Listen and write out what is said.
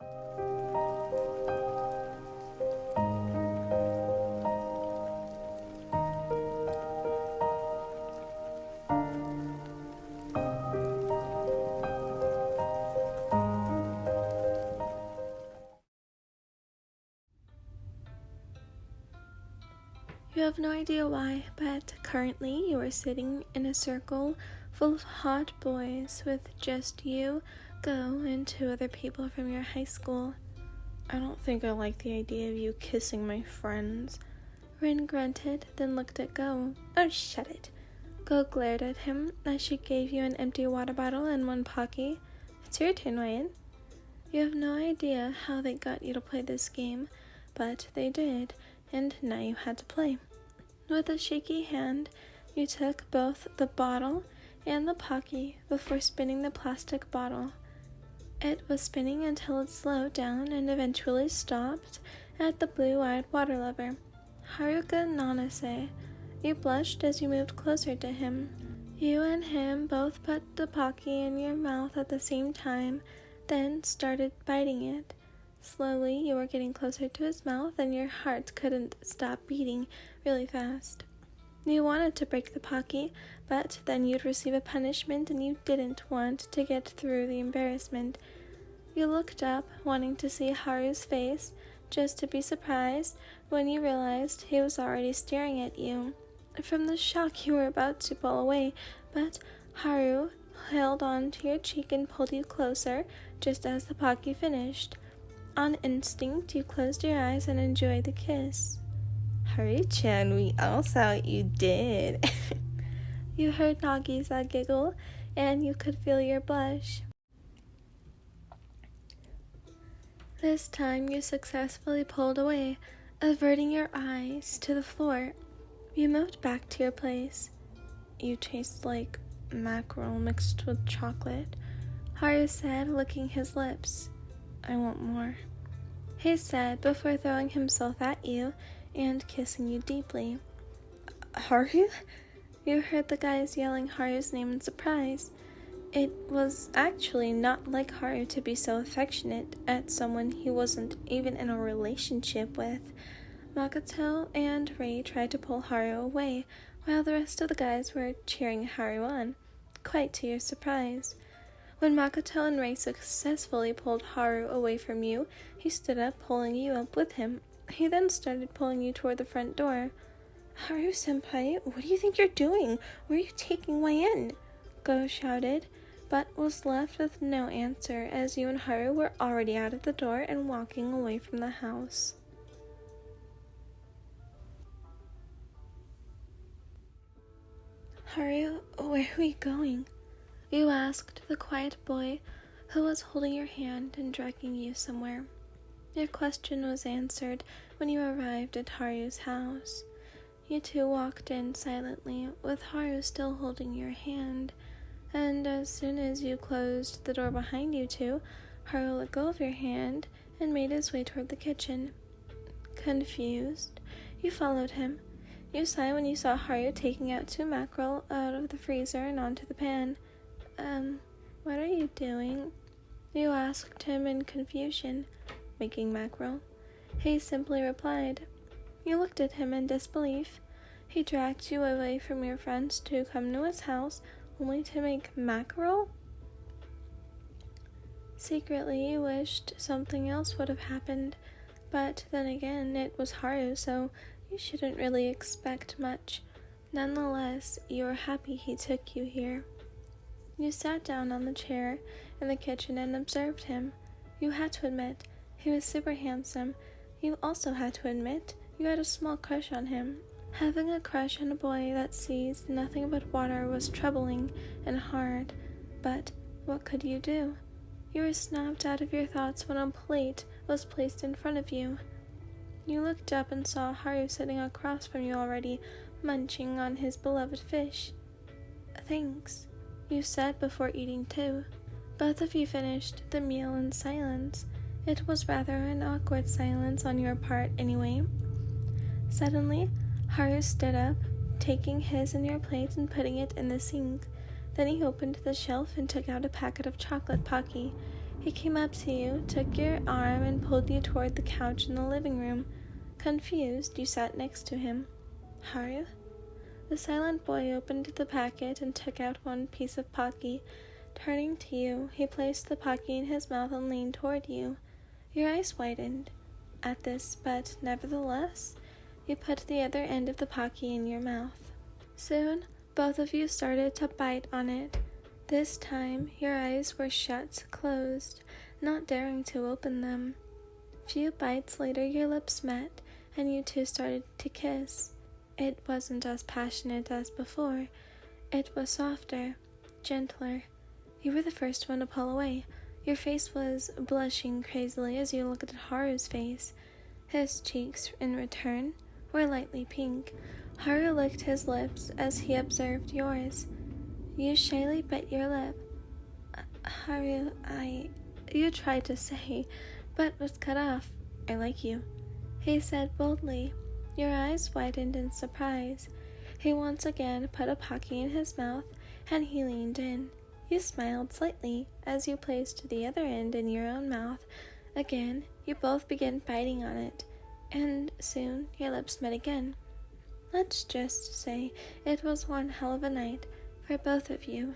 You have no idea why, but currently you are sitting in a circle full of hot boys with just you, Go, and 2 other people from your high school. I don't think I like the idea of you kissing my friends. Rin grunted, then looked at Go. Oh, shut it. Go glared at him as she gave you an empty water bottle and 1 Pocky. It's your turn, Ryan. You have no idea how they got you to play this game, but they did, and now you had to play. With a shaky hand, you took both the bottle and the Pocky before spinning the plastic bottle. It was spinning until it slowed down and eventually stopped at the blue-eyed water lover, Haruka Nanase. You blushed as you moved closer to him. You and him both put the Pocky in your mouth at the same time, then started biting it. Slowly, you were getting closer to his mouth and your heart couldn't stop beating really fast. You wanted to break the Pocky, but then you'd receive a punishment and you didn't want to get through the embarrassment. You looked up, wanting to see Haru's face, just to be surprised when you realized he was already staring at you. From the shock, you were about to pull away, but Haru held on to your cheek and pulled you closer just as the Pocky finished. On instinct, you closed your eyes and enjoyed the kiss. Haru-chan, we all saw what you did. You heard Nagisa giggle, and you could feel your blush. This time, you successfully pulled away, averting your eyes to the floor. You moved back to your place. You taste like mackerel mixed with chocolate, Haru said, licking his lips. I want more, he said before throwing himself at you and kissing you deeply. Haru? You heard the guys yelling Haru's name in surprise. It was actually not like Haru to be so affectionate at someone he wasn't even in a relationship with. Makoto and Rei tried to pull Haru away, while the rest of the guys were cheering Haru on, quite to your surprise. When Makoto and Rei successfully pulled Haru away from you, he stood up, pulling you up with him. He then started pulling you toward the front door. Haru-senpai, what do you think you're doing? Where are you taking Wei in? Go shouted, but was left with no answer as you and Haru were already out of the door and walking away from the house. Haru, where are we going? You asked the quiet boy who was holding your hand and dragging you somewhere. Your question was answered when you arrived at Haru's house. You 2 walked in silently, with Haru still holding your hand, and as soon as you closed the door behind you 2, Haru let go of your hand and made his way toward the kitchen. Confused, you followed him. You sighed when you saw Haru taking out 2 mackerel out of the freezer and onto the pan. What are you doing? You asked him in confusion. Making mackerel. He simply replied. You looked at him in disbelief. He dragged you away from your friends to come to his house only to make mackerel? Secretly, you wished something else would have happened, but then again, it was Haru, so you shouldn't really expect much. Nonetheless, you were happy he took you here. You sat down on the chair in the kitchen and observed him. You had to admit, he was super handsome. You also had to admit, you had a small crush on him. Having a crush on a boy that sees nothing but water was troubling and hard, but what could you do? You were snapped out of your thoughts when a plate was placed in front of you. You looked up and saw Haru sitting across from you already, munching on his beloved fish. Thanks, you said before eating too. Both of you finished the meal in silence. It was rather an awkward silence on your part anyway. Suddenly, Haru stood up, taking his and your plate and putting it in the sink. Then he opened the shelf and took out a packet of chocolate Pocky. He came up to you, took your arm, and pulled you toward the couch in the living room. Confused, you sat next to him. Haru? The silent boy opened the packet and took out one piece of Pocky. Turning to you, he placed the Pocky in his mouth and leaned toward you. Your eyes widened at this, but nevertheless, you put the other end of the Pocky in your mouth. Soon, both of you started to bite on it. This time, your eyes were shut, closed, not daring to open them. Few bites later, your lips met, and you two started to kiss. It wasn't as passionate as before. It was softer, gentler. You were the first one to pull away. Your face was blushing crazily as you looked at Haru's face. His cheeks, in return, were lightly pink. Haru licked his lips as he observed yours. You shyly bit your lip. Haru, you tried to say, but was cut off. I like you, he said boldly. Your eyes widened in surprise. He once again put a Pocky in his mouth, and he leaned in. You smiled slightly as you placed the other end in your own mouth. Again, you both began biting on it, and soon your lips met again. Let's just say it was one hell of a night for both of you.